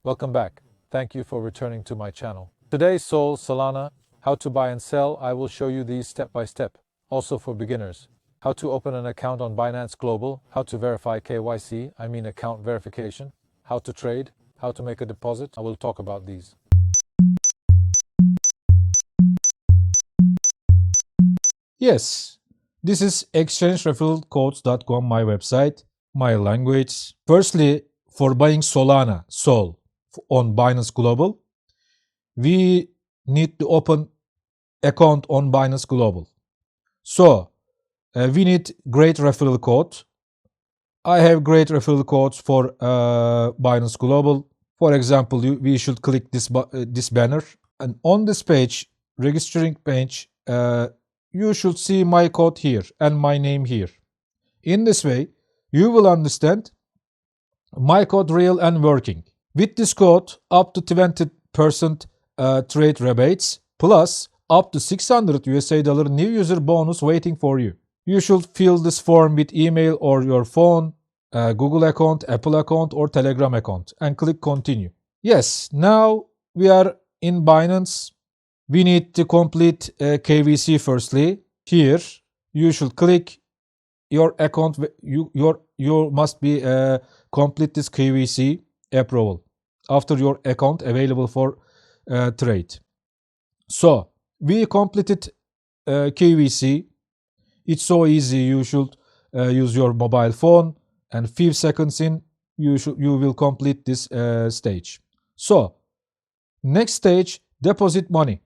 Welcome back. Thank you for returning to my channel. Today, Sell Solana, how to buy and sell. I will show you these step by step. Also for beginners, how to open an account on Binance Global, how to verify KYC, I mean account verification, how to trade, how to make a deposit. I will talk about these. Yes, this is exchangereferralcodes.com, my website, my language. Firstly, for buying Solana, Sol, on Binance Global, we need to open account on Binance Global. So, we need great referral code. I have great referral codes for Binance Global. For example, we should click this banner. And on this page, registering page, you should see my code here and my name here. In this way, you will understand my code real and working. With this code, up to 20% trade rebates, plus up to $600 new user bonus waiting for you. You should fill this form with email or your phone, Google account, Apple account, or Telegram account, and click continue. Yes, now we are in Binance. We need to complete KYC firstly. Here, you should click your account. You must be complete this KYC approval after your account available for trade. So we completed KYC. It's so easy. You should use your mobile phone, and few seconds in, you will complete this stage. So next stage, deposit money.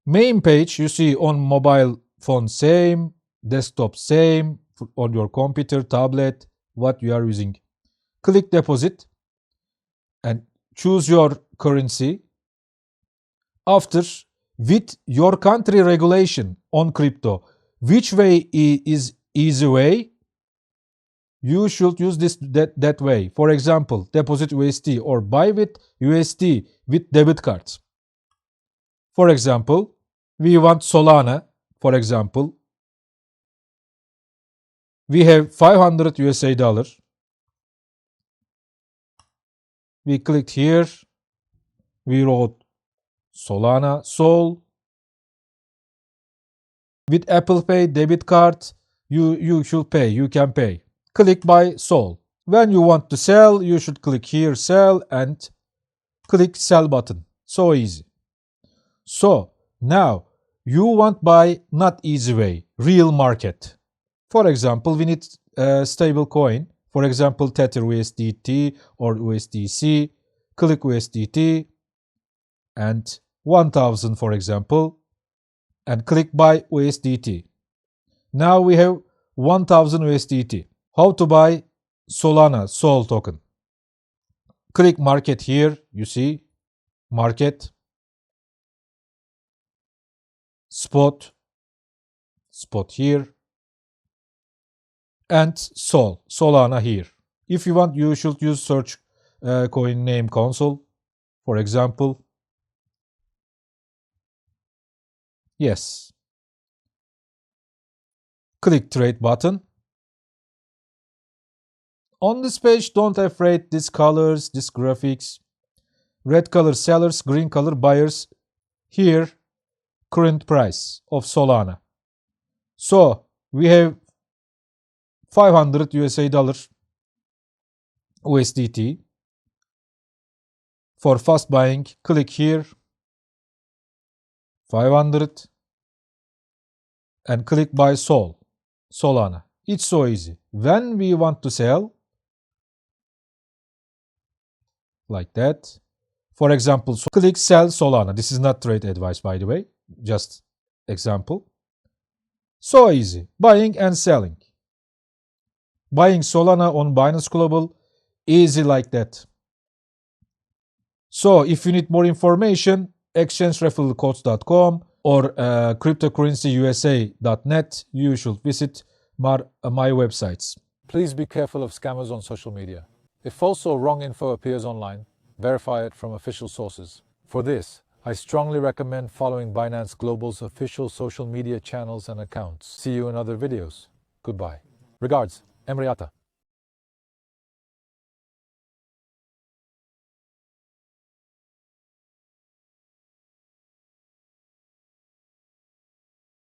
Main page you see on mobile phone same, desktop same, on your computer, tablet, what you are using. Click deposit and choose your currency. After, with your country regulation on crypto, which way is easy way, you should use that way. For example, deposit USD or buy with USD with debit cards. For example, we want Solana, for example. We have $500. We clicked here. We wrote Solana, Sol. With Apple Pay, debit card, you should pay. You can pay. Click buy Sol. When you want to sell, you should click here, sell, and click sell button. So easy. So now you want buy not easy way, real market. For example, we need stable coin. For example, Tether USDT or USDC. Click USDT and 1000, for example, and click buy USDT. Now we have 1000 USDT. How to buy Solana, Sol token? Click market here. You see market, spot here, and Sol, Solana here. If you want, you should use search coin name console, for example. Yes. Click trade button. On this page, don't afraid these colors, these graphics. Red color sellers, green color buyers. Here, current price of Solana. So we have $500 USDT. For fast buying, click here, 500, and click buy Solana. It's so easy. When we want to sell, like that. For example, click sell Solana. This is not trade advice, by the way, just example. So easy, buying and selling. Buying Solana on Binance Global, easy like that. So if you need more information, exchangereferralcodes.com or cryptocurrencyusa.net, you should visit my websites. Please be careful of scammers on social media. If false or wrong info appears online, verify it from official sources. For this, I strongly recommend following Binance Global's official social media channels and accounts. See you in other videos. Goodbye. Regards, Emriata.